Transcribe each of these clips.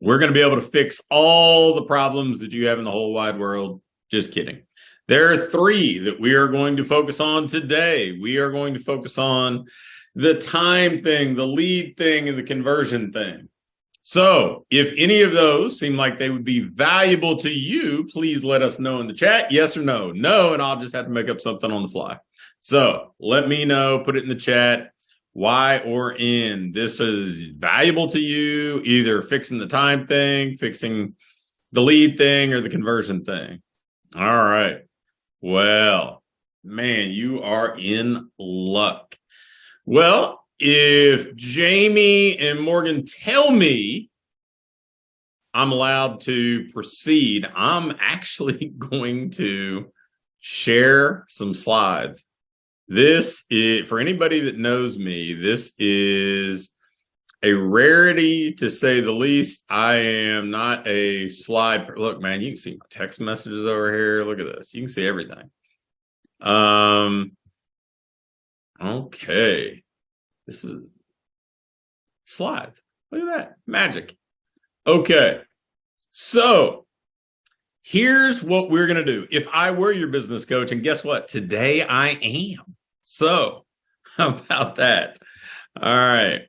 we're going to be able to fix all the problems that you have in the whole wide world. Just kidding. There are 3 that we are going to focus on today. We are going to focus on the time thing, the lead thing, and the conversion thing. So if any of those seem like they would be valuable to you, please let us know in the chat, yes or no. No, and I'll just have to make up something on the fly. So let me know, put it in the chat, Y or N. This is valuable to you, either fixing the time thing, fixing the lead thing, or the conversion thing. All right. Well, man, you are in luck. Well, if Jamie and Morgan tell me I'm allowed to proceed, I'm actually going to share some slides. This is, for anybody that knows me, this is a rarity to say the least. I am not a slide. Look, man, you can see my text messages over here. Look at this. You can see everything. Okay. This is slides. Look at that. Magic. Okay. So here's what we're going to do. If I were your business coach, and guess what? Today I am. So how about that? All right.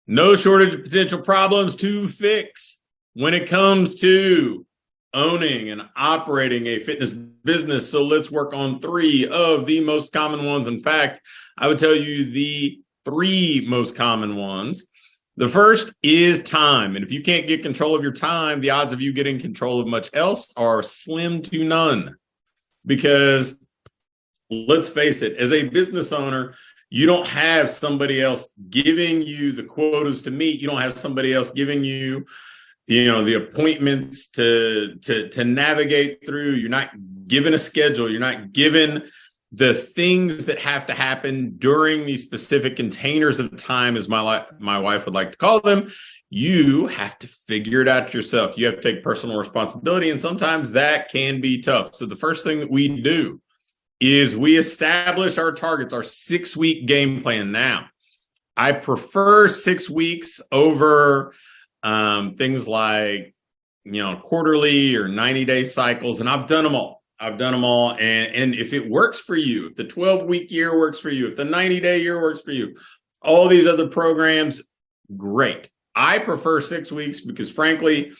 No shortage of potential problems to fix when it comes to owning and operating a fitness business. So let's work on 3 of the most common ones. In fact, I would tell you the 3 most common ones. The first is time. And if you can't get control of your time, the odds of you getting control of much else are slim to none. Because let's face it, as a business owner, you don't have somebody else giving you the quotas to meet. You don't have somebody else giving you, the appointments to navigate through. You're not given a schedule. You're not given the things that have to happen during these specific containers of time, as my wife would like to call them. You have to figure it out yourself. You have to take personal responsibility, and sometimes that can be tough. So the first thing that we do is we establish our targets, our 6-week game plan. Now, I prefer 6 weeks over things like, quarterly or 90-day cycles, and I've done them all. And if it works for you, if the 12-week year works for you, if the 90-day year works for you, all these other programs, great. I prefer 6 weeks because, frankly,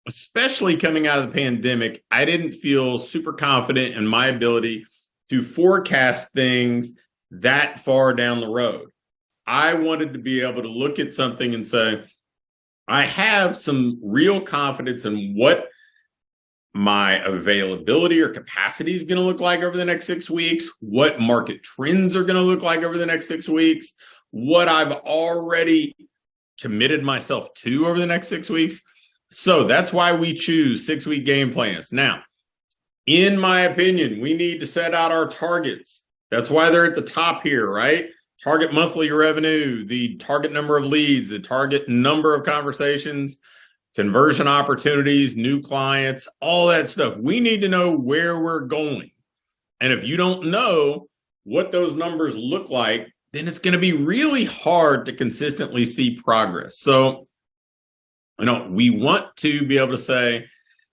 especially coming out of the pandemic, I didn't feel super confident in my ability to forecast things that far down the road. I wanted to be able to look at something and say, I have some real confidence in what my availability or capacity is going to look like over the next 6 weeks, what market trends are going to look like over the next 6 weeks, what I've already committed myself to over the next 6 weeks. So that's why we choose 6-week game plans. Now, in my opinion, we need to set out our targets. That's why they're at the top here, right? Target monthly revenue, the target number of leads, the target number of conversations, conversion opportunities, new clients, all that stuff. We need to know where we're going. And if you don't know what those numbers look like, then it's going to be really hard to consistently see progress. So, we want to be able to say,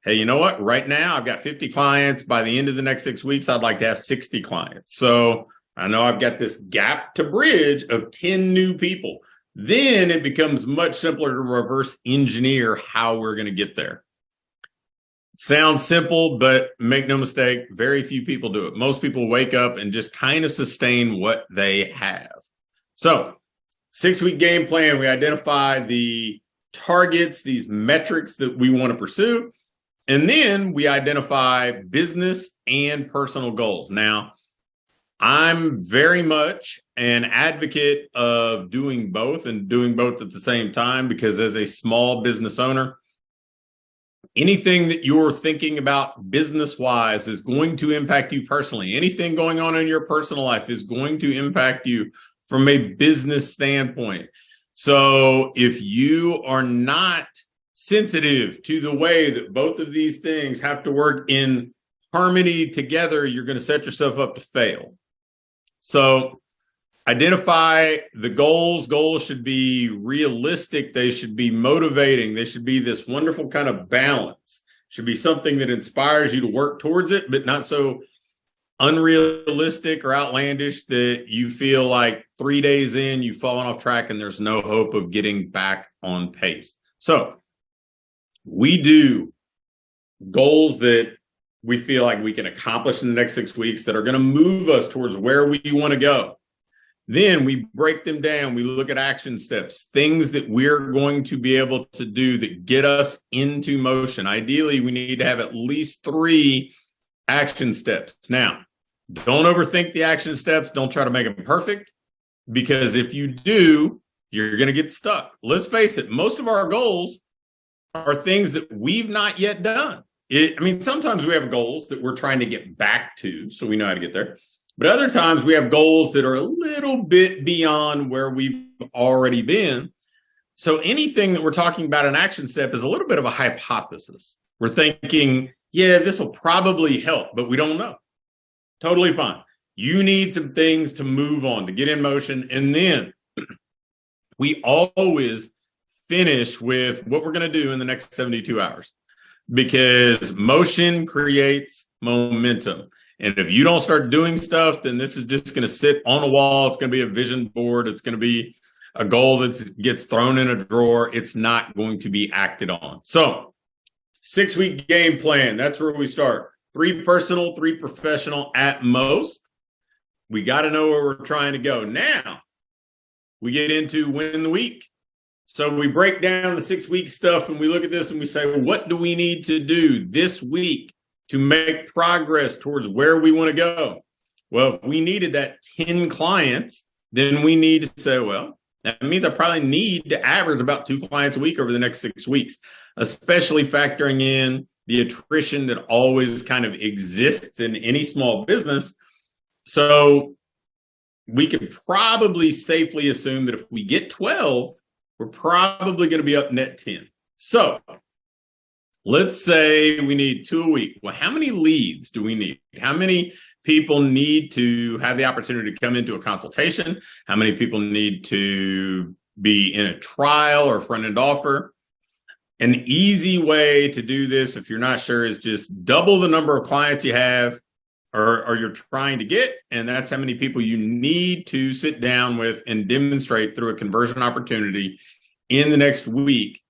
hey, you know what? Right now, I've got 50 clients. By the end of the next 6 weeks, I'd like to have 60 clients. So I know I've got this gap to bridge of 10 new people. Then it becomes much simpler to reverse engineer how we're going to get there. It sounds simple, but make no mistake, very few people do it. Most people wake up and just kind of sustain what they have. So 6-week game plan, we identify the targets, these metrics that we want to pursue. And then we identify business and personal goals. Now, I'm very much an advocate of doing both and doing both at the same time, because as a small business owner, anything that you're thinking about business-wise is going to impact you personally. Anything going on in your personal life is going to impact you from a business standpoint. So if you are not sensitive to the way that both of these things have to work in harmony together, you're going to set yourself up to fail. So identify the goals. Goals should be realistic. They should be motivating. They should be this wonderful kind of balance. Should be something that inspires you to work towards it, but not so unrealistic or outlandish that you feel like 3 days in, you've fallen off track and there's no hope of getting back on pace. So we do goals that we feel like we can accomplish in the next 6 weeks that are going to move us towards where we want to go. Then we break them down. We look at action steps, things that we're going to be able to do that get us into motion. Ideally, we need to have at least 3 action steps. Now, don't overthink the action steps. Don't try to make them perfect, because if you do, you're going to get stuck. Let's face it, most of our goals are things that we've not yet done. Sometimes we have goals that we're trying to get back to, so we know how to get there. But other times we have goals that are a little bit beyond where we've already been. So anything that we're talking about an action step is a little bit of a hypothesis. We're thinking, yeah, this will probably help, but we don't know. Totally fine. You need some things to move on, to get in motion. And then we always finish with what we're going to do in the next 72 hours, because motion creates momentum. And if you don't start doing stuff, then this is just going to sit on a wall. It's going to be a vision board. It's going to be a goal that gets thrown in a drawer. It's not going to be acted on. So 6-week game plan. That's where we start. 3 personal, 3 professional at most. We got to know where we're trying to go. Now we get into win the week. So we break down the 6-week stuff and we look at this and we say, well, what do we need to do this week to make progress towards where we want to go? Well, if we needed that 10 clients, then we need to say, well, that means I probably need to average about 2 clients a week over the next 6 weeks, especially factoring in the attrition that always kind of exists in any small business. So we could probably safely assume that if we get 12, we're probably going to be up net 10. So let's say we need 2 a week. Well, how many leads do we need? How many people need to have the opportunity to come into a consultation? How many people need to be in a trial or front-end offer? An easy way to do this, if you're not sure, is just double the number of clients you have or you're trying to get, and that's how many people you need to sit down with and demonstrate through a conversion opportunity in the next week.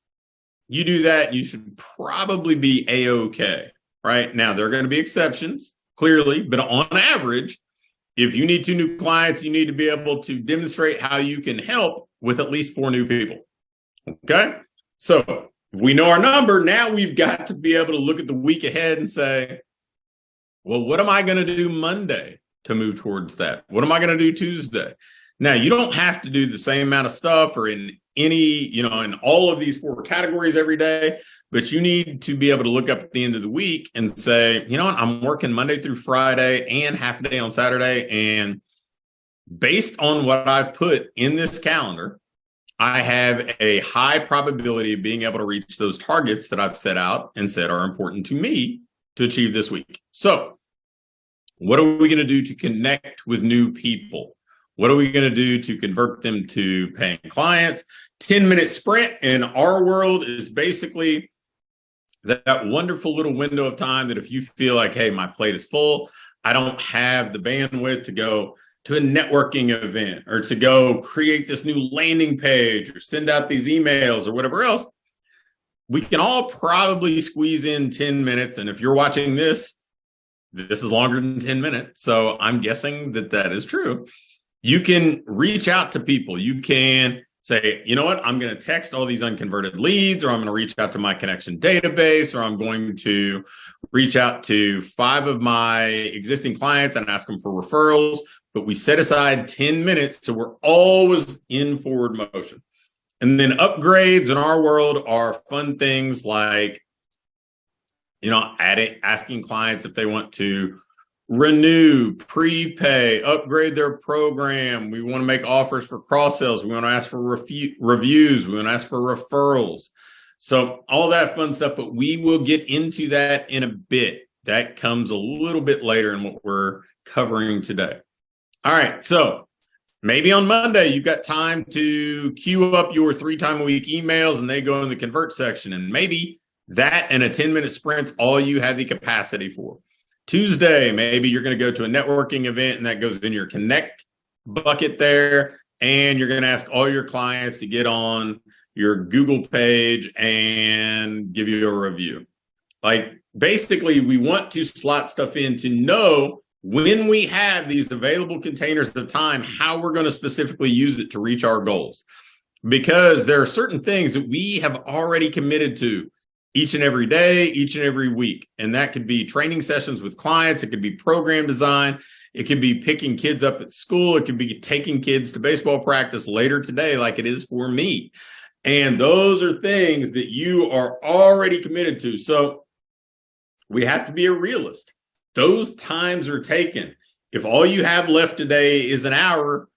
You do that, you should probably be A-okay, right? Now, there are going to be exceptions, clearly, but on average, if you need 2 new clients, you need to be able to demonstrate how you can help with at least 4 new people, okay? So if we know our number, now we've got to be able to look at the week ahead and say, well, what am I going to do Monday to move towards that? What am I going to do Tuesday? Now, you don't have to do the same amount of stuff or in in all of these 4 categories every day, but you need to be able to look up at the end of the week and say, you know what, I'm working Monday through Friday and half a day on Saturday. And based on what I've put in this calendar, I have a high probability of being able to reach those targets that I've set out and said are important to me to achieve this week. So what are we going to do to connect with new people? What are we going to do to convert them to paying clients? 10-minute sprint in our world is basically that wonderful little window of time that if you feel like, hey, my plate is full, I don't have the bandwidth to go to a networking event or to go create this new landing page or send out these emails or whatever else, we can all probably squeeze in 10 minutes. And if you're watching this is longer than 10 minutes. So I'm guessing that that is true. You can reach out to people. You can say, you know what, I'm going to text all these unconverted leads, or I'm going to reach out to my connection database, or I'm going to reach out to 5 of my existing clients and ask them for referrals. But we set aside 10 minutes, so we're always in forward motion. And then upgrades in our world are fun things like, asking clients if they want to renew, prepay, upgrade their program. We want to make offers for cross sales. We want to ask for reviews. We want to ask for referrals. So all that fun stuff, but we will get into that in a bit. That comes a little bit later in what we're covering today. All right. So Maybe on Monday, you've got time to queue up your 3-time-a-week emails and they go in the convert section. And maybe that and a 10-minute sprint's all you have the capacity for. Tuesday, maybe you're going to go to a networking event and that goes in your connect bucket there. And you're going to ask all your clients to get on your Google page and give you a review. Like, basically, we want to slot stuff in to know when we have these available containers of time, how we're going to specifically use it to reach our goals. Because there are certain things that we have already committed to each and every day, each and every week. And that could be training sessions with clients. It could be program design. It could be picking kids up at school. It could be taking kids to baseball practice later today, like it is for me. And those are things that you are already committed to. So we have to be a realist. Those times are taken. If all you have left today is an hour,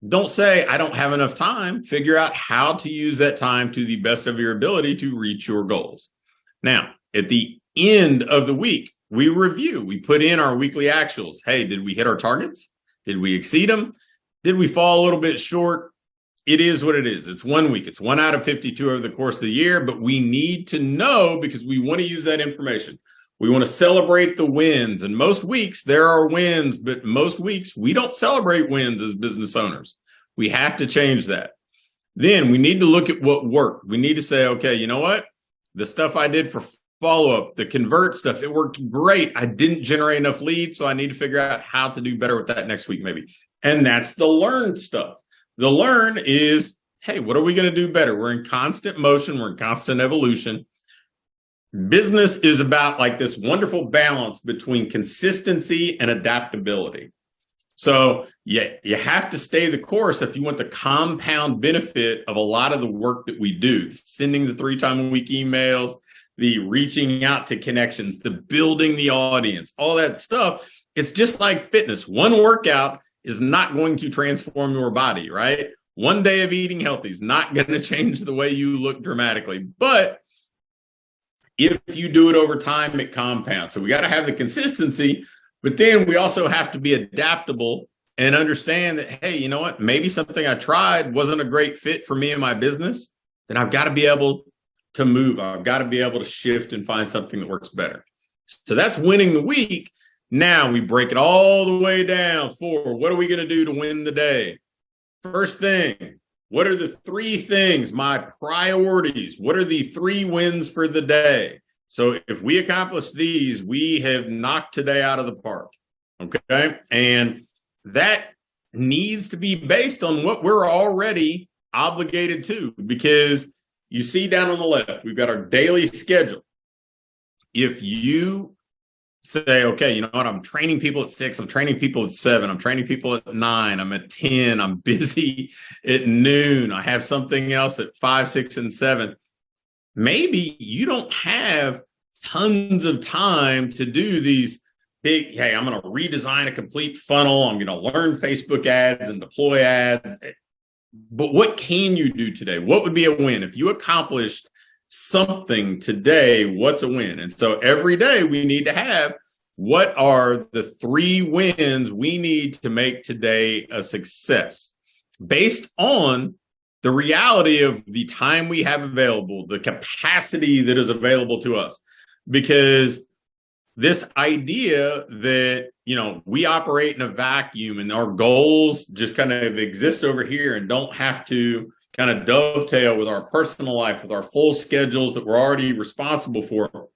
don't say, I don't have enough time. Figure out how to use that time to the best of your ability to reach your goals. Now, at the end of the week, we review. We put in our weekly actuals. Hey, did we hit our targets? Did we exceed them? Did we fall a little bit short? It is what it is. It's 1 week. It's 1 out of 52 over the course of the year, but we need to know because we want to use that information. We want to celebrate the wins. And most weeks there are wins, but most weeks we don't celebrate wins as business owners. We have to change that. Then we need to look at what worked. We need to say, okay, you know what? The stuff I did for follow-up, the convert stuff, it worked great. I didn't generate enough leads, so I need to figure out how to do better with that next week maybe. And that's the learn stuff. The learn is, hey, what are we going to do better? We're in constant motion. We're in constant evolution. Business is about like this wonderful balance between consistency and adaptability. So you have to stay the course if you want the compound benefit of a lot of the work that we do, sending the 3-time-a-week emails, the reaching out to connections, the building the audience, all that stuff. It's just like fitness. One workout is not going to transform your body, right? One day of eating healthy is not going to change the way you look dramatically. But if you do it over time, it compounds. So we got to have the consistency, but then we also have to be adaptable and understand that, hey, you know what? Maybe something I tried wasn't a great fit for me and my business. Then I've got to be able to move. I've got to be able to shift and find something that works better. So that's winning the week. Now we break it all the way down for what are we going to do to win the day? First thing, what are the 3 things, my priorities? What are the 3 wins for the day? So if we accomplish these, we have knocked today out of the park, okay? And that needs to be based on what we're already obligated to, because you see down on the left, we've got our daily schedule. If you say, okay, you know what, I'm training people at 6, I'm training people at 7, I'm training people at 9, I'm at 10, I'm busy at noon, I have something else at 5, 6, and 7. Maybe you don't have tons of time to do these big, hey, I'm going to redesign a complete funnel, I'm going to learn Facebook ads and deploy ads. But what can you do today? What would be a win? If you accomplished something today, what's a win? And so every day we need to have, what are the 3 wins we need to make today a success based on the reality of the time we have available, the capacity that is available to us. Because this idea that, you know, we operate in a vacuum and our goals just kind of exist over here and don't have to kind of dovetail with our personal life, with our full schedules that we're already responsible for,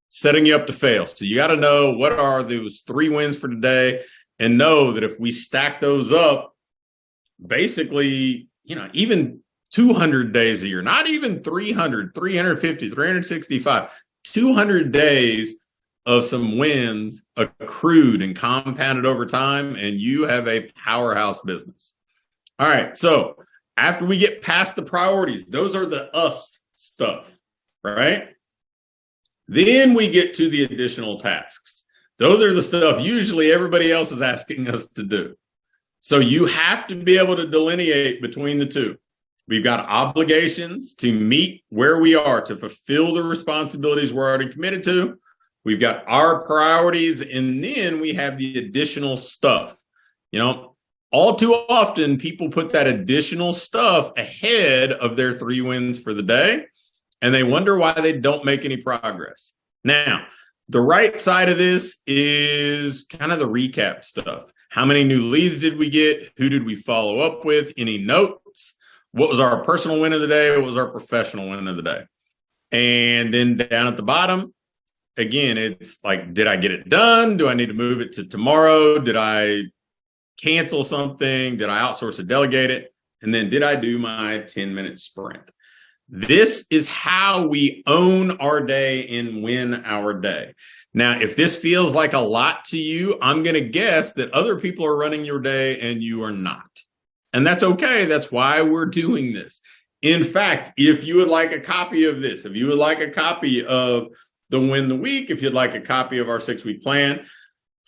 setting you up to fail. So you got to know what are those 3 wins for today and know that if we stack those up, basically, you know, even 200 days a year, not even 300, 350, 365, 200 days of some wins accrued and compounded over time, and you have a powerhouse business. All right, so after we get past the priorities, those are the us stuff, right? Then we get to the additional tasks. Those are the stuff usually everybody else is asking us to do. So you have to be able to delineate between the two. We've got obligations to meet where we are, to fulfill the responsibilities we're already committed to. We've got our priorities, and then we have the additional stuff. You know, all too often, people put that additional stuff ahead of their 3 wins for the day, and they wonder why they don't make any progress. Now, the right side of this is kind of the recap stuff. How many new leads did we get? Who did we follow up with? Any notes? What was our personal win of the day? What was our professional win of the day? And then down at the bottom, again, it's like, did I get it done? Do I need to move it to tomorrow? Did I cancel something? Did I outsource or delegate it? And then did I do my 10-minute sprint? This is how we own our day and win our day. Now, if this feels like a lot to you, I'm going to guess that other people are running your day and you are not. And that's okay. That's why we're doing this. In fact, if you would like a copy of this, if you would like a copy of the Win the Week, if you'd like a copy of our 6-week plan,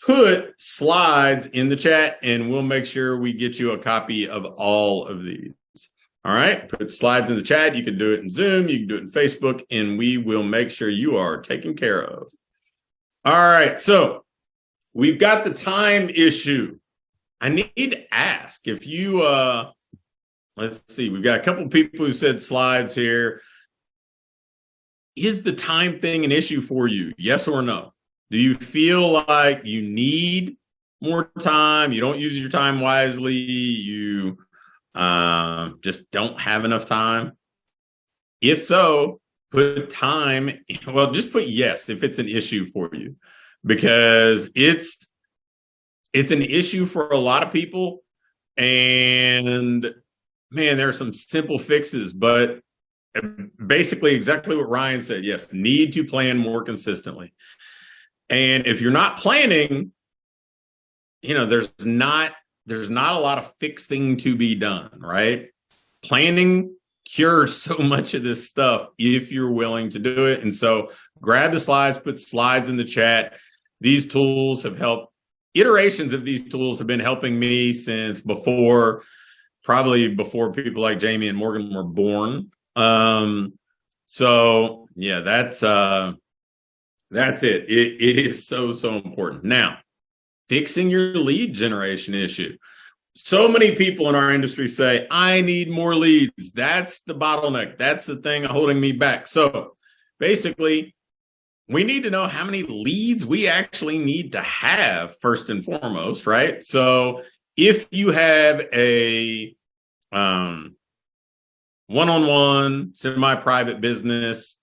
put slides in the chat and we'll make sure we get you a copy of all of these. All right, put slides in the chat. You can do it in Zoom, you can do it in Facebook, and we will make sure you are taken care of. All right, so we've got the time issue. I need to ask if you, let's see, we've got a couple of people who said slides here. Is the time thing an issue for you? Yes or no? Do you feel like you need more time? You don't use your time wisely? You just don't have enough time? If so, put time, well, just put yes if it's an issue for you, because it's an issue for a lot of people. And man, there are some simple fixes, but basically exactly what Ryan said. Yes, need to plan more consistently. And if you're not planning, there's not a lot of fixing to be done, right? Planning cures so much of this stuff if you're willing to do it. And so grab the slides, put slides in the chat. These tools have helped. Iterations of these tools have been helping me since probably before people like Jamie and Morgan were born. So yeah, that's it. It is so important. Now, fixing your lead generation issue. So many people in our industry say, I need more leads. That's the bottleneck. That's the thing holding me back. So basically, we need to know how many leads we actually need to have first and foremost, right? So if you have a one-on-one, semi-private business,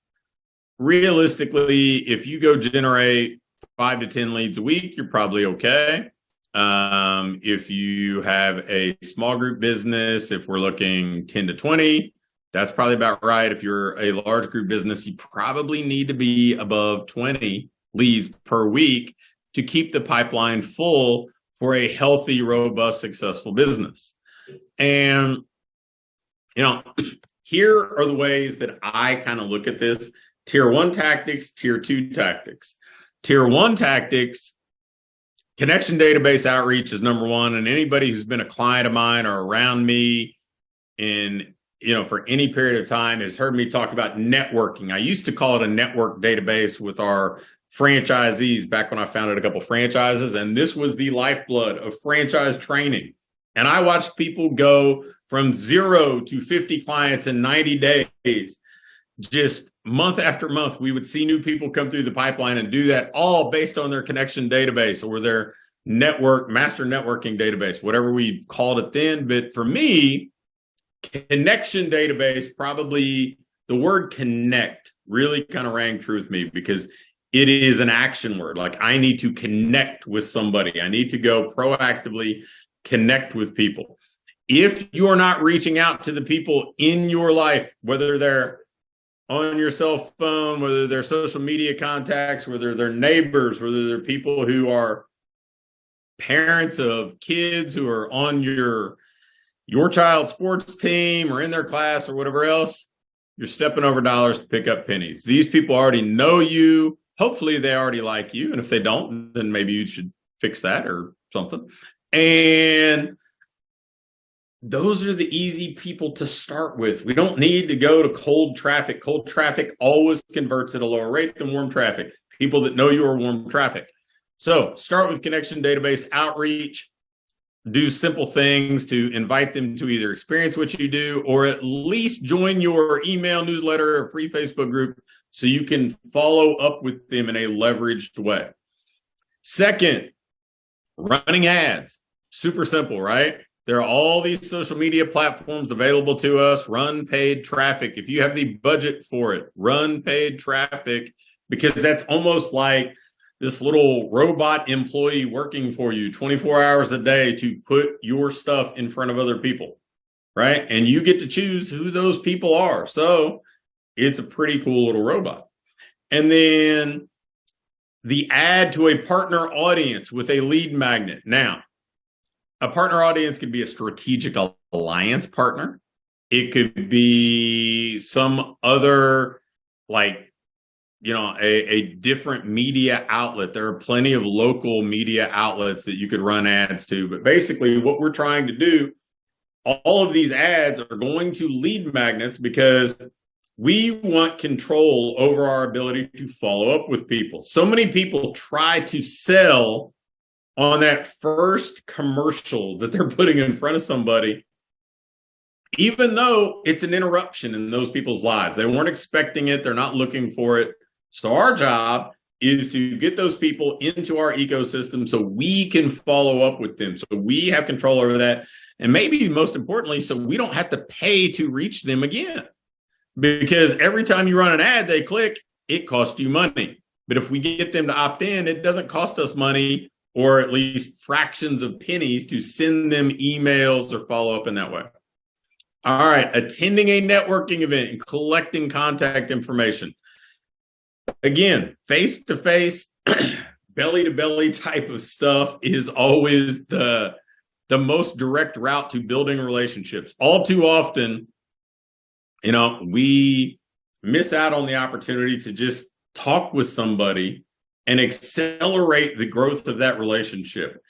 realistically, if you go generate 5 to 10 leads a week, you're probably okay. If you have a small group business, if we're looking 10 to 20, that's probably about right. If you're a large group business, you probably need to be above 20 leads per week to keep the pipeline full for a healthy, robust, successful business. And, here are the ways that I kind of look at this. Tier 1 tactics, Tier 2 tactics. Tier 1 tactics, connection database outreach is number one. And anybody who's been a client of mine or around me for any period of time has heard me talk about networking. I used to call it a network database with our franchisees back when I founded a couple franchises. And this was the lifeblood of franchise training. And I watched people go from 0 to 50 clients in 90 days. Just month after month, we would see new people come through the pipeline and do that all based on their connection database or their master networking database, whatever we called it then. But for me, connection database, probably the word connect really kind of rang true with me because it is an action word. Like I need to connect with somebody. I need to go proactively connect with people. If you're not reaching out to the people in your life, whether they're on your cell phone, whether they're social media contacts, whether they're neighbors, whether they're people who are parents of kids who are on your child's sports team or in their class or whatever else, you're stepping over dollars to pick up pennies. These people already know you. Hopefully they already like you. And if they don't, then maybe you should fix that or something. And those are the easy people to start with. We don't need to go to cold traffic. Cold traffic always converts at a lower rate than warm traffic. People that know you are warm traffic. So start with connection database outreach. do simple things to invite them to either experience what you do or at least join your email newsletter or free Facebook group so you can follow up with them in a leveraged way. Second, running ads. Super simple, right? There are all these social media platforms available to us. Run paid traffic. If you have the budget for it, run paid traffic, because that's almost like this little robot employee working for you 24 hours a day to put your stuff in front of other people, right? And you get to choose who those people are. So it's a pretty cool little robot. And then the ad to a partner audience with a lead magnet. Now, a partner audience could be a strategic alliance partner. It could be some other, like, a different media outlet. There are plenty of local media outlets that you could run ads to. But basically what we're trying to do, all of these ads are going to lead magnets because we want control over our ability to follow up with people. So many people try to sell on that first commercial that they're putting in front of somebody, even though it's an interruption in those people's lives. They weren't expecting it. They're not looking for it. So our job is to get those people into our ecosystem so we can follow up with them. So we have control over that. And maybe most importantly, so we don't have to pay to reach them again. Because every time you run an ad, they click, it costs you money. But if we get them to opt in, it doesn't cost us money, or at least fractions of pennies, to send them emails or follow up in that way. All right, attending a networking event and collecting contact information. Again, face-to-face, belly-to-belly type of stuff is always the most direct route to building relationships. All too often, we miss out on the opportunity to just talk with somebody and accelerate the growth of that relationship.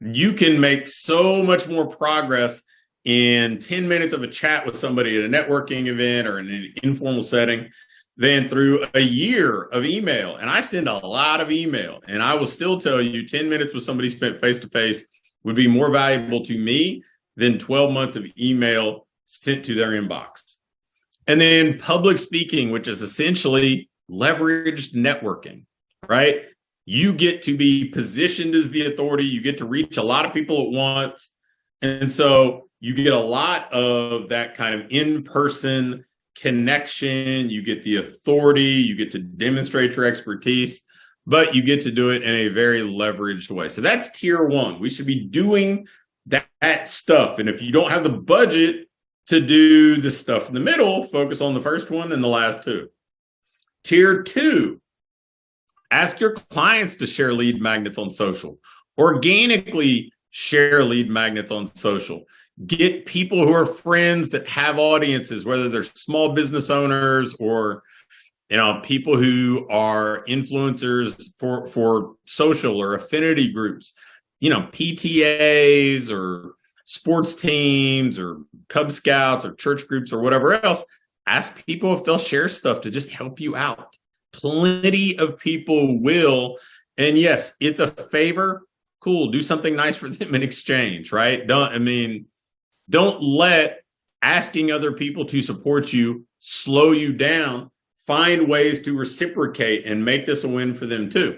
You can make so much more progress in 10 minutes of a chat with somebody at a networking event or in an informal setting than through a year of email. And I send a lot of email, and I will still tell you 10 minutes with somebody spent face-to-face would be more valuable to me than 12 months of email sent to their inbox. And then public speaking, which is essentially leveraged networking, right? You get to be positioned as the authority. You get to reach a lot of people at once. And so you get a lot of that kind of in-person connection. You get the authority. You get to demonstrate your expertise, but you get to do it in a very leveraged way. So that's tier one. We should be doing that stuff. And if you don't have the budget to do the stuff in the middle, focus on the first one and the last two. Tier two, ask your clients to share lead magnets on social. Organically share lead magnets on social. Get people who are friends that have audiences, whether they're small business owners or people who are influencers for social or affinity groups, PTAs or sports teams or Cub Scouts or church groups or whatever else. Ask people if they'll share stuff to just help you out. Plenty of people will. And yes, it's a favor. Cool. Do something nice for them in exchange, right? Don't let asking other people to support you slow you down. Find ways to reciprocate and make this a win for them too.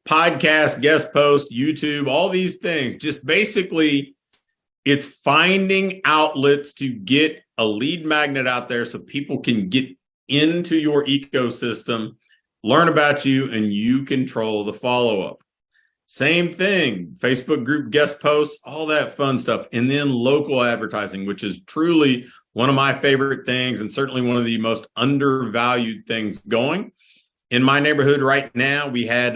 Podcast, guest post, YouTube, all these things. Just basically, it's finding outlets to get a lead magnet out there so people can get into your ecosystem, learn about you, and you control the follow-up. Same thing, Facebook group guest posts, all that fun stuff. And then local advertising, which is truly one of my favorite things and certainly one of the most undervalued things going. In my neighborhood right now, we had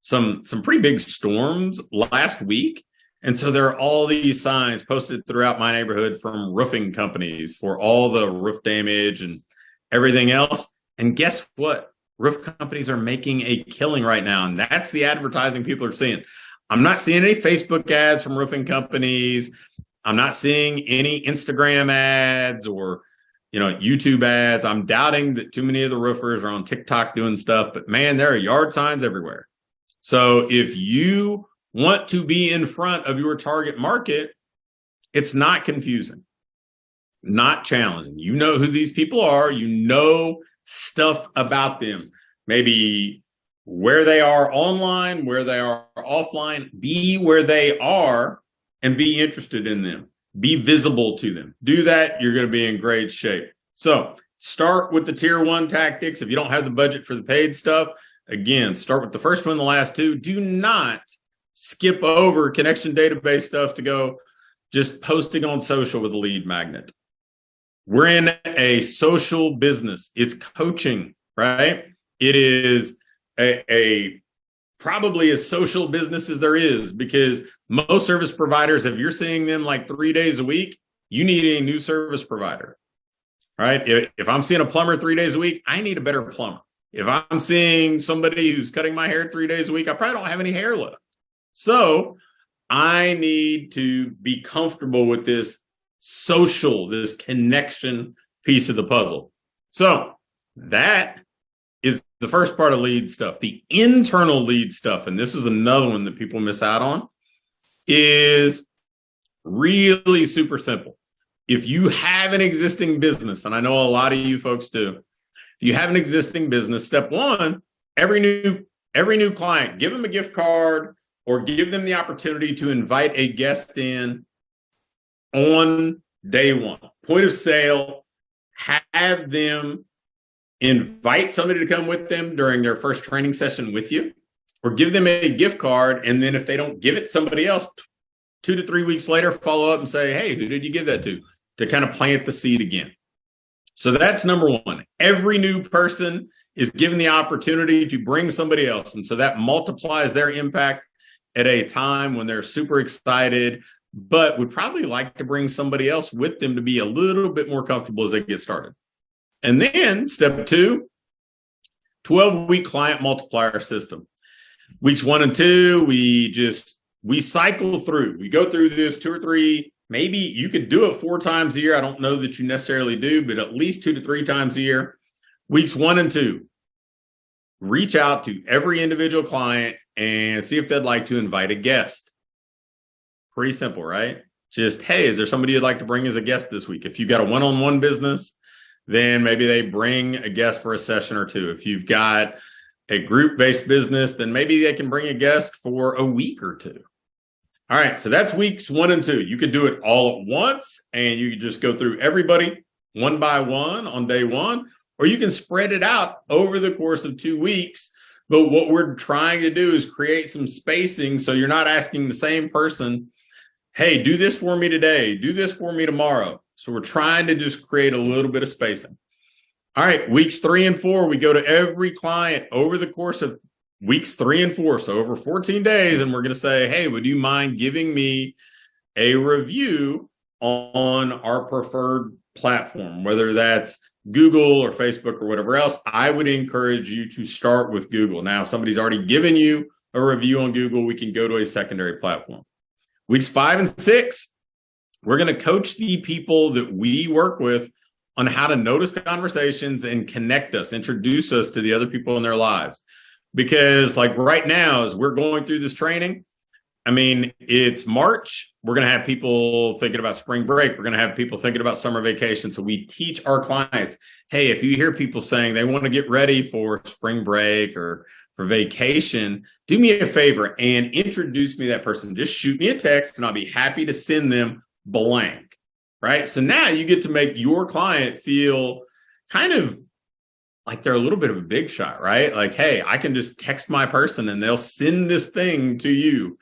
some pretty big storms last week. And so there are all these signs posted throughout my neighborhood from roofing companies for all the roof damage and everything else. And guess what? Roof companies are making a killing right now. And that's the advertising people are seeing. I'm not seeing any Facebook ads from roofing companies. I'm not seeing any Instagram ads or, YouTube ads. I'm doubting that too many of the roofers are on TikTok doing stuff. But man, there are yard signs everywhere. So if you want to be in front of your target market, it's not confusing, not challenging. You know who these people are. You know stuff about them. Maybe where they are online, where they are offline. Be where they are and be interested in them. Be visible to them. Do that, you're going to be in great shape. So start with the tier 1 tactics. If you don't have the budget for the paid stuff, again, start with the first one, the last two. Do not skip over connection database stuff to go just posting on social with a lead magnet. We're in a social business. It's coaching, right? It is a probably as social business as there is, because most service providers, if you're seeing them like 3 days a week, you need a new service provider, right? If I'm seeing a plumber 3 days a week, I need a better plumber. If I'm seeing somebody who's cutting my hair 3 days a week, I probably don't have any hair left. So I need to be comfortable with this social, this connection piece of the puzzle. So that is the first part of lead stuff. The internal lead stuff, and this is another one that people miss out on, is really super simple. If you have an existing business, and I know a lot of you folks do, if you have an existing business, step one, every new client, give them a gift card or give them the opportunity to invite a guest in on day one. Point of sale, have them invite somebody to come with them during their first training session with you, or give them a gift card. And then if they don't give it, somebody else 2 to 3 weeks later, follow up and say, hey, who did you give that to kind of plant the seed again. So that's number one. Every new person is given the opportunity to bring somebody else. And so that multiplies their impact at a time when they're super excited, but would probably like to bring somebody else with them to be a little bit more comfortable as they get started. And then step 2, 12-week client multiplier system. Weeks 1 and 2, we cycle through. We go through this 2 or 3, maybe you could do it 4 times a year. I don't know that you necessarily do, but at least 2 to 3 times a year. Weeks 1 and 2, reach out to every individual client and see if they'd like to invite a guest. Pretty simple, right? Just, hey, is there somebody you'd like to bring as a guest this week? If you've got a one-on-one business, then maybe they bring a guest for a session or 2. If you've got a group-based business, then maybe they can bring a guest for a week or 2. All right, so that's weeks 1 and 2. You could do it all at once, and you could just go through everybody one by one on day 1, or you can spread it out over the course of 2 weeks. But what we're trying to do is create some spacing so you're not asking the same person, hey, do this for me today, do this for me tomorrow. So we're trying to just create a little bit of spacing. All right, weeks 3 and 4, we go to every client over the course of weeks 3 and 4, so over 14 days, and we're going to say, hey, would you mind giving me a review on our preferred platform, whether that's Google or Facebook or whatever else? I would encourage you to start with Google. Now, if somebody's already given you a review on Google, we can go to a secondary platform. Weeks 5 and 6, we're going to coach the people that we work with on how to notice conversations and connect us, introduce us to the other people in their lives. Because like right now, as we're going through this training, I mean, it's March. We're going to have people thinking about spring break. We're going to have people thinking about summer vacation. So we teach our clients, hey, if you hear people saying they want to get ready for spring break or for vacation, do me a favor and introduce me to that person. Just shoot me a text and I'll be happy to send them blank, right? So now you get to make your client feel kind of like they're a little bit of a big shot, right? Like, hey, I can just text my person and they'll send this thing to you.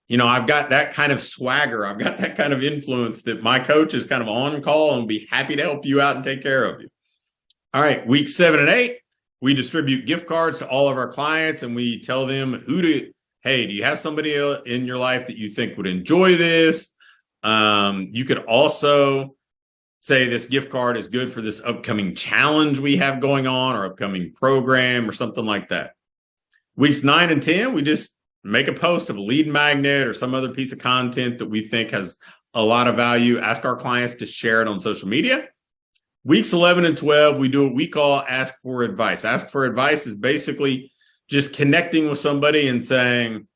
You know, I've got that kind of swagger. I've got that kind of influence that my coach is kind of on call and be happy to help you out and take care of you. All right, weeks 7 and 8, we distribute gift cards to all of our clients and we tell them hey, do you have somebody in your life that you think would enjoy this? You could also say this gift card is good for this upcoming challenge we have going on or upcoming program or something like that. Weeks 9 and 10, we just make a post of a lead magnet or some other piece of content that we think has a lot of value. Ask our clients to share it on social media. Weeks 11 and 12, we do what we call ask for advice. Ask for advice is basically just connecting with somebody and saying,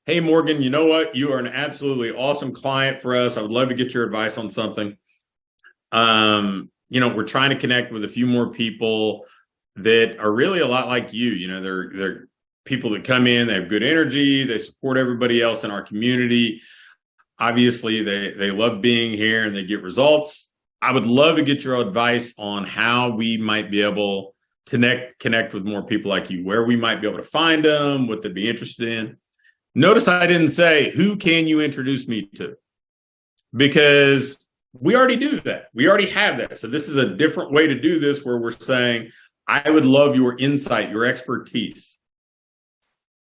hey, Morgan, you know what? You are an absolutely awesome client for us. I would love to get your advice on something. We're trying to connect with a few more people that are really a lot like you. They're people that come in, they have good energy, they support everybody else in our community. Obviously, they love being here and they get results. I would love to get your advice on how we might be able to connect with more people like you, where we might be able to find them, what they'd be interested in. Notice I didn't say, who can you introduce me to? Because we already do that. We already have that. So this is a different way to do this, where we're saying, I would love your insight, your expertise.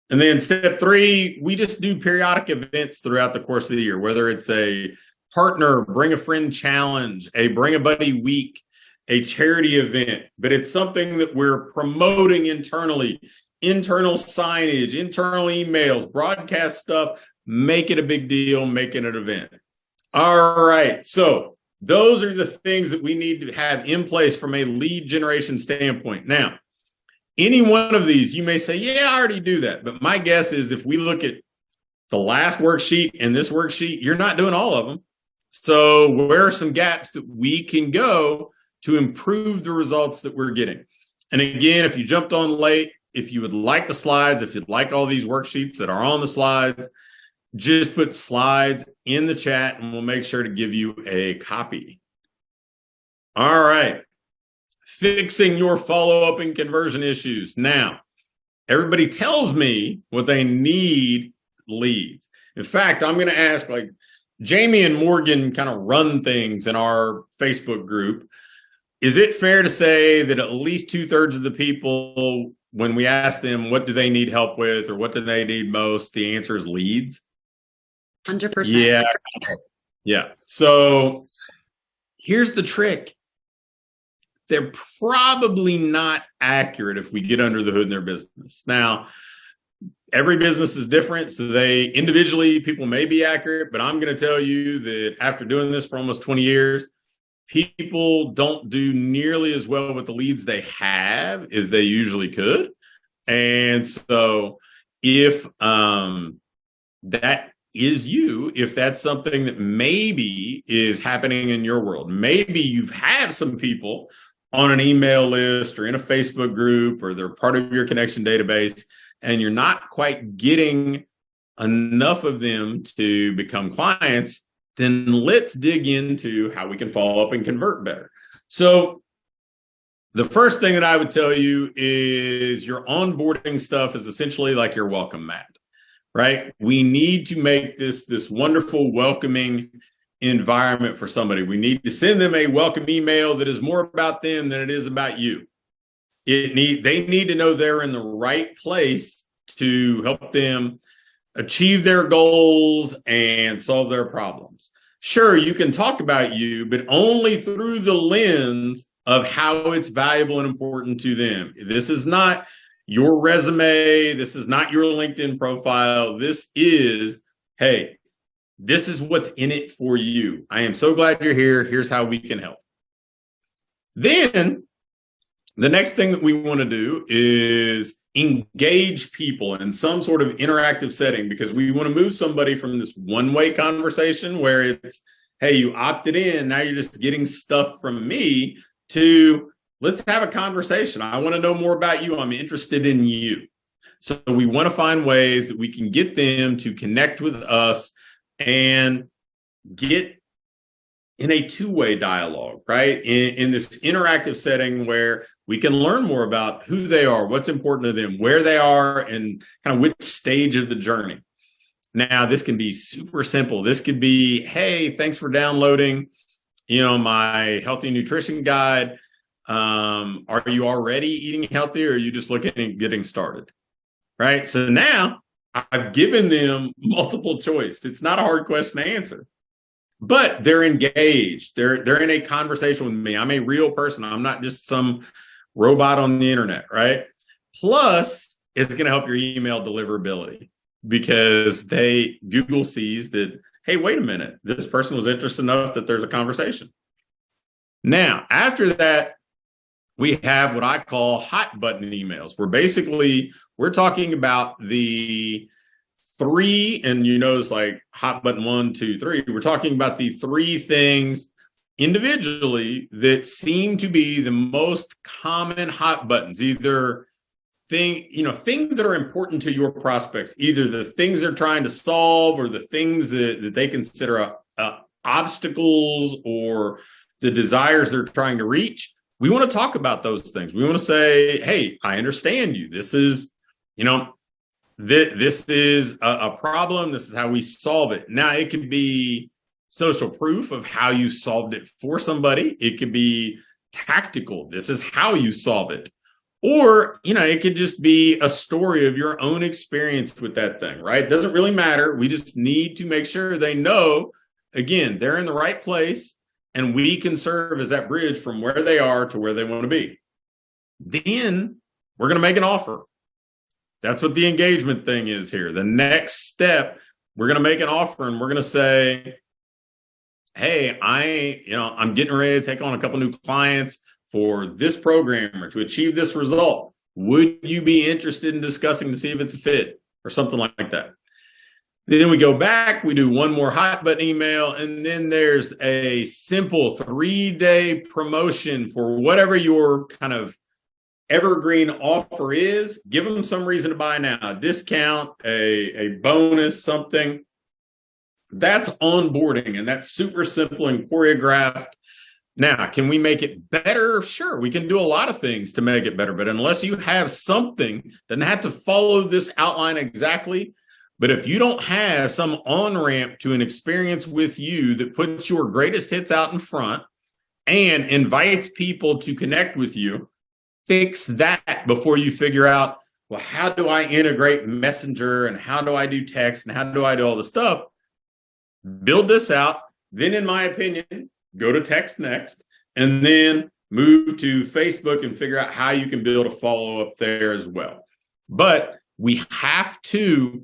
And then step 3, we just do periodic events throughout the course of the year, whether it's a partner, bring a friend challenge, a bring a buddy week, a charity event, but it's something that we're promoting internally, internal signage, internal emails, broadcast stuff, make it a big deal, make it an event. All right. So those are the things that we need to have in place from a lead generation standpoint. Now, any one of these, you may say, yeah, I already do that. But my guess is if we look at the last worksheet and this worksheet, you're not doing all of them. So where are some gaps that we can go to improve the results that we're getting? And again, if you jumped on late, if you would like the slides, if you'd like all these worksheets that are on the slides, just put slides in the chat and we'll make sure to give you a copy. All right. Fixing your follow-up and conversion issues. Now, everybody tells me what they need leads. In fact, I'm going to ask, like, Jamie and Morgan kind of run things in our Facebook group. Is it fair to say that at least 2/3 of the people, when we ask them what do they need help with or what do they need most, the answer is leads? 100%. Yeah. So here's the trick. They're probably not accurate if we get under the hood in their business. Now, every business is different, so individually, people may be accurate, but I'm going to tell you that after doing this for almost 20 years, people don't do nearly as well with the leads they have as they usually could. And so if that is you, if that's something that maybe is happening in your world, maybe you have some people on an email list or in a Facebook group, or they're part of your connection database, and you're not quite getting enough of them to become clients, then let's dig into how we can follow up and convert better. So the first thing that I would tell you is your onboarding stuff is essentially like your welcome mat, right? We need to make this wonderful, welcoming environment for somebody. We need to send them a welcome email that is more about them than it is about you. They need to know they're in the right place to help them achieve their goals and solve their problems. Sure, you can talk about you, but only through the lens of how it's valuable and important to them. This is not your resume. This is not your LinkedIn profile. This is, hey, this is what's in it for you. I am so glad you're here. Here's how we can help. Then the next thing that we want to do is engage people in some sort of interactive setting, because we want to move somebody from this one-way conversation where it's, hey, you opted in, now you're just getting stuff from me, to let's have a conversation. I want to know more about you. I'm interested in you. So we want to find ways that we can get them to connect with us and get in a two-way dialogue, right? In this interactive setting where we can learn more about who they are, what's important to them, where they are, and kind of which stage of the journey. Now, this can be super simple. This could be, hey, thanks for downloading, my healthy nutrition guide. Are you already eating healthy, or are you just looking at getting started? Right? So now I've given them multiple choice. It's not a hard question to answer, but they're engaged. They're in a conversation with me. I'm a real person. I'm not just some robot on the internet, right? Plus, it's going to help your email deliverability, because Google sees that, hey, wait a minute, this person was interested enough that there's a conversation. Now, after that, we have what I call hot button emails, where basically we're talking about the three, and you notice like hot button 1, 2, 3, we're talking about the three things individually that seem to be the most common hot buttons, either things that are important to your prospects, either the things they're trying to solve or the things that they consider obstacles or the desires they're trying to reach. We want to talk about those things. We want to say, hey, I understand you. This is, this is a problem. This is how we solve it. Now, it could be social proof of how you solved it for somebody. It could be tactical. This is how you solve it. Or, it could just be a story of your own experience with that thing, right? It doesn't really matter. We just need to make sure they know, again, they're in the right place and we can serve as that bridge from where they are to where they want to be. Then we're going to make an offer. That's what the engagement thing is here. The next step, we're going to make an offer and we're going to say, hey, I'm getting ready to take on a couple new clients for this program or to achieve this result. Would you be interested in discussing to see if it's a fit or something like that? Then we go back, we do one more hot button email, and then there's a simple 3-day promotion for whatever your kind of evergreen offer is. Give them some reason to buy now, a discount, a bonus, something. That's onboarding, and that's super simple and choreographed. Now, can we make it better? Sure, we can do a lot of things to make it better, but unless you have something, doesn't have to follow this outline exactly, but if you don't have some on-ramp to an experience with you that puts your greatest hits out in front and invites people to connect with you, fix that before you figure out, well, how do I integrate Messenger and how do I do text and how do I do all this stuff? Build this out. Then, in my opinion, go to text next, and then move to Facebook and figure out how you can build a follow-up there as well. But we have to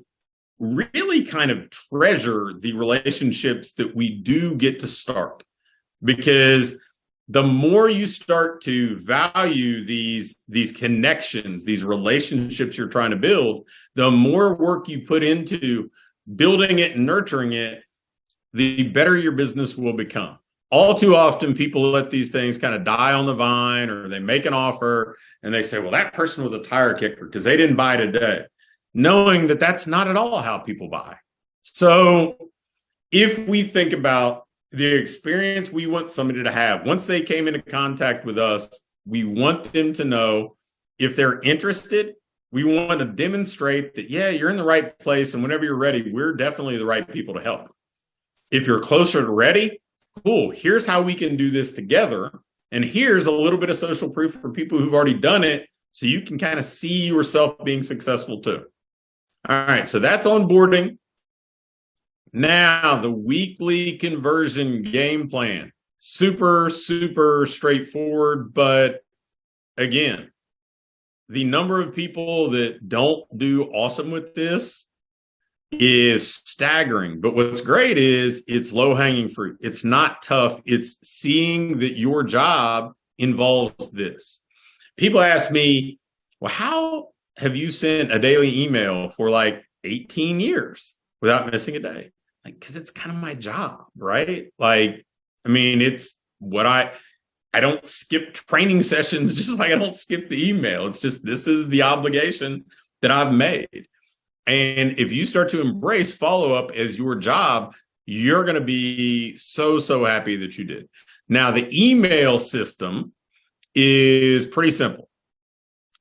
really kind of treasure the relationships that we do get to start, because the more you start to value these connections, these relationships you're trying to build, the more work you put into building it and nurturing it, the better your business will become. All too often, people let these things kind of die on the vine, or they make an offer and they say, well, that person was a tire kicker because they didn't buy today, knowing that that's not at all how people buy. So if we think about the experience we want somebody to have, once they came into contact with us, we want them to know if they're interested. We want to demonstrate that, yeah, you're in the right place, and whenever you're ready, we're definitely the right people to help. If you're closer to ready, cool, here's how we can do this together. And here's a little bit of social proof for people who've already done it, so you can kind of see yourself being successful too. All right, so that's onboarding. Now, the weekly conversion game plan. Super, super straightforward, but again, the number of people that don't do awesome with this is staggering. But what's great is it's low-hanging fruit. It's not tough. It's seeing that your job involves this. People ask me, well, how have you sent a daily email for like 18 years without missing a day? Like, because it's kind of my job, right? Like, I mean, it's what I don't skip training sessions just like I don't skip the email. It's just, this is the obligation that I've made. And if you start to embrace follow-up as your job, you're going to be so, so happy that you did. Now, the email system is pretty simple.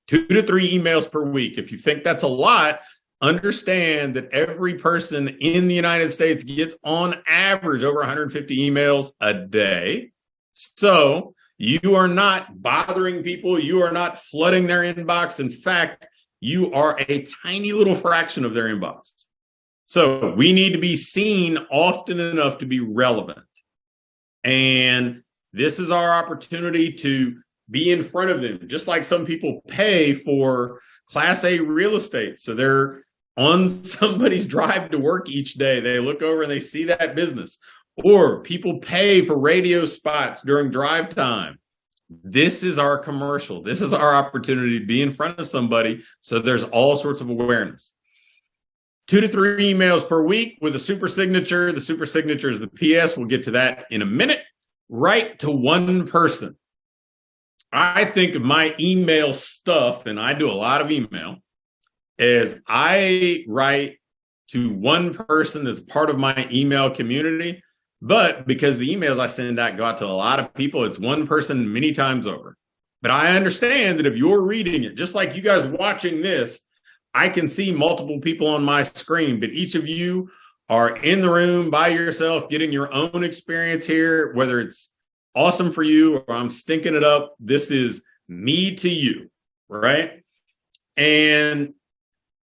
2 to 3 emails per week. If you think that's a lot, understand that every person in the United States gets on average over 150 emails a day. So you are not bothering people. You are not flooding their inbox. In fact, you are a tiny little fraction of their inbox. So we need to be seen often enough to be relevant. And this is our opportunity to be in front of them, just like some people pay for Class A real estate. So they're on somebody's drive to work each day. They look over and they see that business. Or people pay for radio spots during drive time. This is our commercial. This is our opportunity to be in front of somebody, so there's all sorts of awareness. 2 to 3 emails per week with a super signature. The super signature is the PS. We'll get to that in a minute. Write to one person. I think of my email stuff, and I do a lot of email, as I write to one person that's part of my email community. But because the emails I send out go out to a lot of people, it's one person many times over. But I understand that if you're reading it, just like you guys watching this, I can see multiple people on my screen, but each of you are in the room by yourself, getting your own experience here, whether it's awesome for you or I'm stinking it up. This is me to you, right? And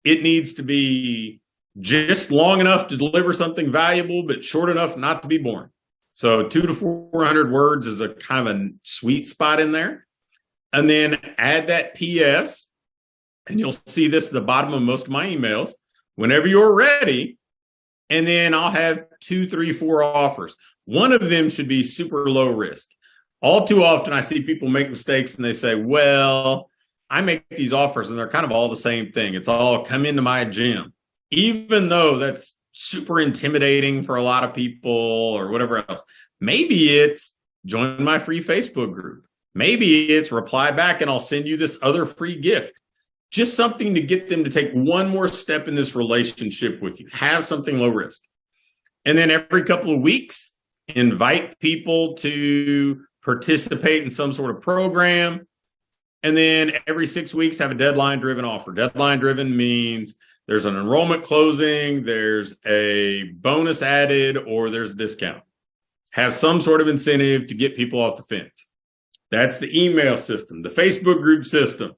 it needs to be just long enough to deliver something valuable, but short enough not to be boring. So 200 to 400 words is a kind of a sweet spot in there. And then add that PS, and you'll see this at the bottom of most of my emails whenever you're ready. And then I'll have 2, 3, 4 offers. One of them should be super low risk. All too often I see people make mistakes and they say, well, I make these offers and they're kind of all the same thing. It's all come into my gym, even though that's super intimidating for a lot of people or whatever else. Maybe it's join my free Facebook group. Maybe it's reply back and I'll send you this other free gift. Just something to get them to take one more step in this relationship with you. Have something low risk. And then every couple of weeks, invite people to participate in some sort of program. And then every 6 weeks, have a deadline-driven offer. Deadline-driven means there's an enrollment closing, there's a bonus added, or there's a discount. Have some sort of incentive to get people off the fence. That's the email system. The Facebook group system.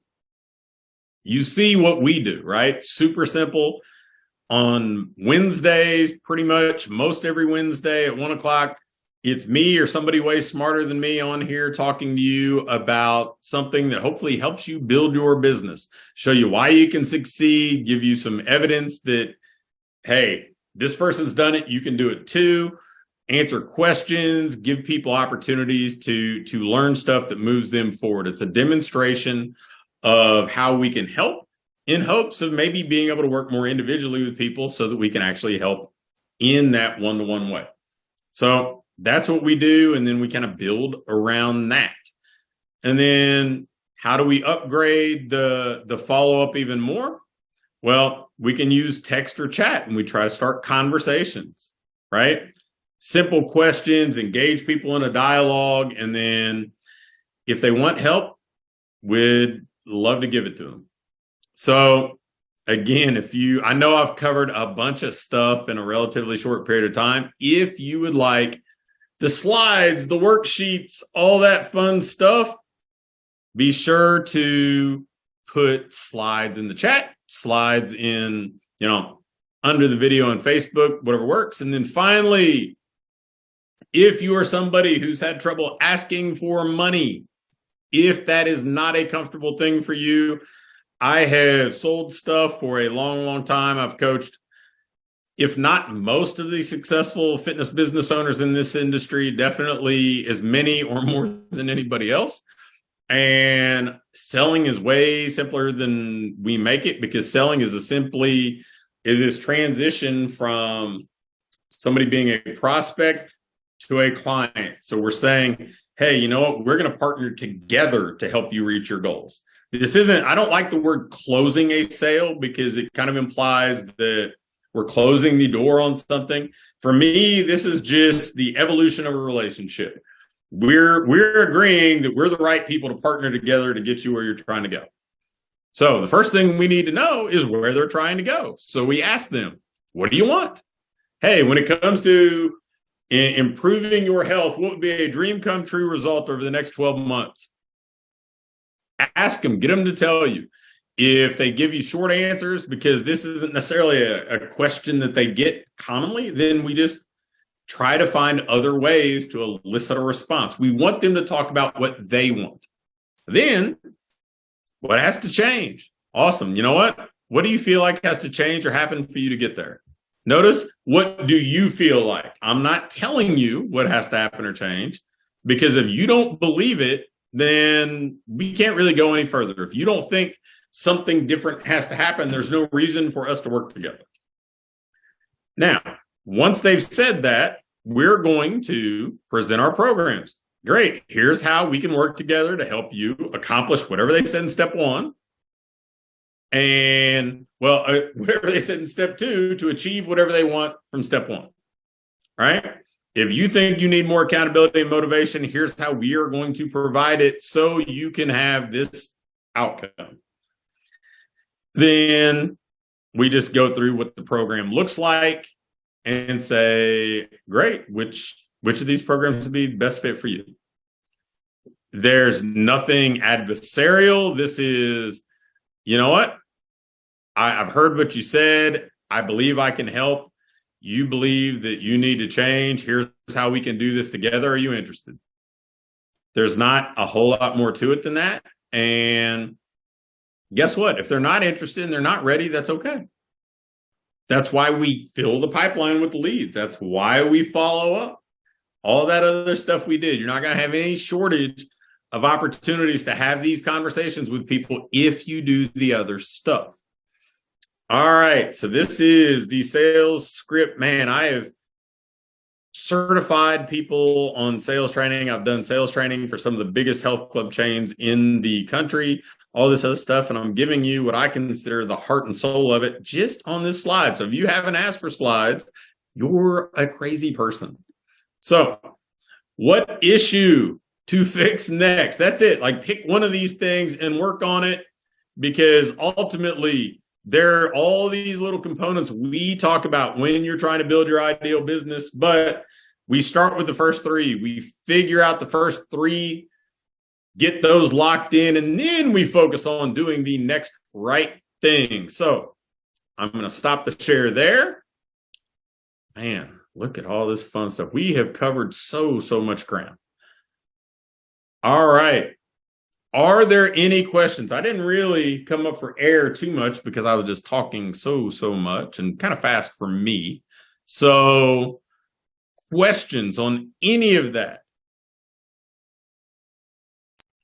You see what we do, right? Super simple. On Wednesdays, pretty much most every Wednesday at 1 o'clock, it's me or somebody way smarter than me on here talking to you about something that hopefully helps you build your business, show you why you can succeed, give you some evidence that, hey, this person's done it, you can do it too. Answer questions, give people opportunities to learn stuff that moves them forward. It's a demonstration of how we can help, in hopes of maybe being able to work more individually with people so that we can actually help in that one-to-one way. So that's what we do, and then we kind of build around that. And then how do we upgrade the follow-up even more? Well, we can use text or chat, and we try to start conversations, right? Simple questions, engage people in a dialogue, and then if they want help, we'd love to give it to them. So again, I know I've covered a bunch of stuff in a relatively short period of time. If you would like the slides, the worksheets, all that fun stuff, be sure to put slides in the chat, slides in, under the video on Facebook, whatever works. And then finally, if you are somebody who's had trouble asking for money, if that is not a comfortable thing for you, I have sold stuff for a long, long time. I've coached, if not most of the successful fitness business owners in this industry, definitely as many or more than anybody else. And selling is way simpler than we make it, because selling is this transition from somebody being a prospect to a client. So we're saying, hey, you know what? We're going to partner together to help you reach your goals. I don't like the word closing a sale, because it kind of implies that we're closing the door on something. For me, this is just the evolution of a relationship. We're agreeing that we're the right people to partner together to get you where you're trying to go. So the first thing we need to know is where they're trying to go. So we ask them, what do you want? Hey, when it comes to improving your health, what would be a dream come true result over the next 12 months? Ask them, get them to tell you. If they give you short answers, because this isn't necessarily a question that they get commonly, then we just try to find other ways to elicit a response. We want them to talk about what they want. Then, what has to change? Awesome. You know what? What do you feel like has to change or happen for you to get there? Notice, what do you feel like? I'm not telling you what has to happen or change, because if you don't believe it, then we can't really go any further. If you don't think something different has to happen, there's no reason for us to work together. Now, once they've said that, we're going to present our programs. Great. Here's how we can work together to help you accomplish whatever they said in step 1. And, well, whatever they said in step 2 to achieve whatever they want from step 1. Right? If you think you need more accountability and motivation, here's how we are going to provide it so you can have this outcome. Then we just go through what the program looks like and say, great, which of these programs would be the best fit for you? There's nothing adversarial. This is, you know what? I've heard what you said. I believe I can help. You believe that you need to change. Here's how we can do this together. Are you interested? There's not a whole lot more to it than that. And guess what? If they're not interested and they're not ready, that's okay. That's why we fill the pipeline with leads. That's why we follow up. All that other stuff we did. You're not going to have any shortage of opportunities to have these conversations with people if you do the other stuff. All right. So this is the sales script. Man, I have certified people on sales training. I've done sales training for some of the biggest health club chains in the country, all this other stuff. And I'm giving you what I consider the heart and soul of it just on this slide. So if you haven't asked for slides, you're a crazy person. So what issue to fix next? That's it. Like, pick one of these things and work on it, because ultimately there are all these little components we talk about when you're trying to build your ideal business, but we start with the first 3. We figure out the first 3, get those locked in, and then we focus on doing the next right thing. So I'm going to stop the share there. Man, look at all this fun stuff. We have covered so much ground. All right. Are there any questions? I didn't really come up for air too much because I was just talking so much and kind of fast for me. So questions on any of that?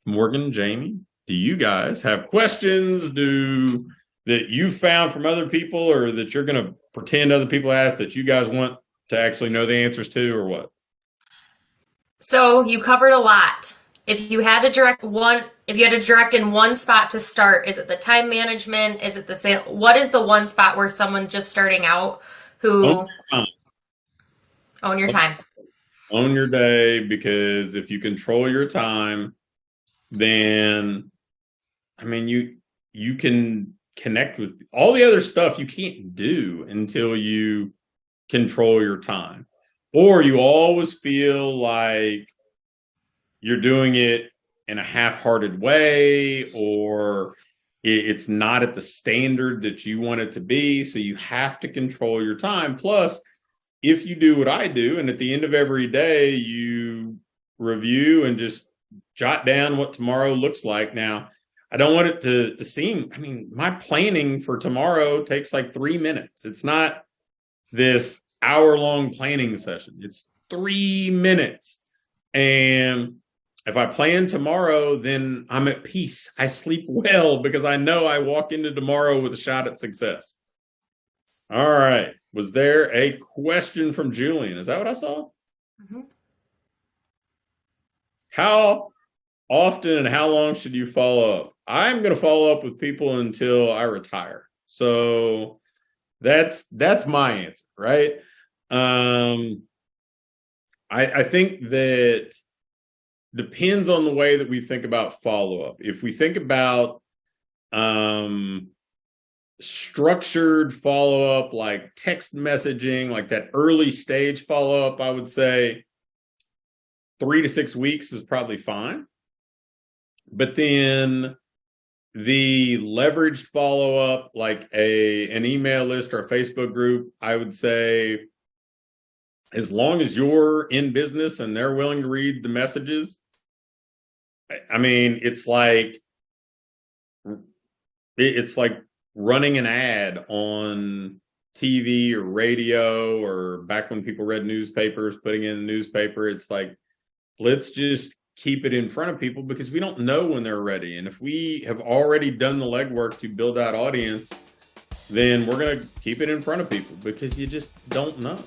Morgan, Jamie, do you guys have questions that you found from other people, or that you're going to pretend other people ask that you guys want to actually know the answers to, or what? So you covered a lot. If you had to direct in one spot to start, is it the time management? Is it the sale? What is the one spot where someone just starting out who own your time? Own your day, because if you control your time, then I mean you can connect with all the other stuff you can't do until you control your time. Or you always feel like you're doing it in a half-hearted way, or it's not at the standard that you want it to be. So you have to control your time. Plus, if you do what I do, and at the end of every day, you review and just jot down what tomorrow looks like. Now, I don't want it to seem, I mean, my planning for tomorrow takes like 3 minutes. It's not this hour-long planning session. It's 3 minutes. And if I plan tomorrow, then I'm at peace. I sleep well because I know I walk into tomorrow with a shot at success. All right. Was there a question from Julian? Is that what I saw? Mm-hmm. How often and how long should you follow up? I'm going to follow up with people until I retire. So that's my answer, right? I think that depends on the way that we think about follow-up. If we think about structured follow-up, like text messaging, like that early stage follow-up, I would say 3 to 6 weeks is probably fine. But then the leveraged follow-up, like an email list or a Facebook group, I would say as long as you're in business and they're willing to read the messages, I mean, it's like running an ad on TV or radio, or back when people read newspapers, putting in the newspaper. It's like, let's just keep it in front of people because we don't know when they're ready. And if we have already done the legwork to build that audience, then we're going to keep it in front of people because you just don't know.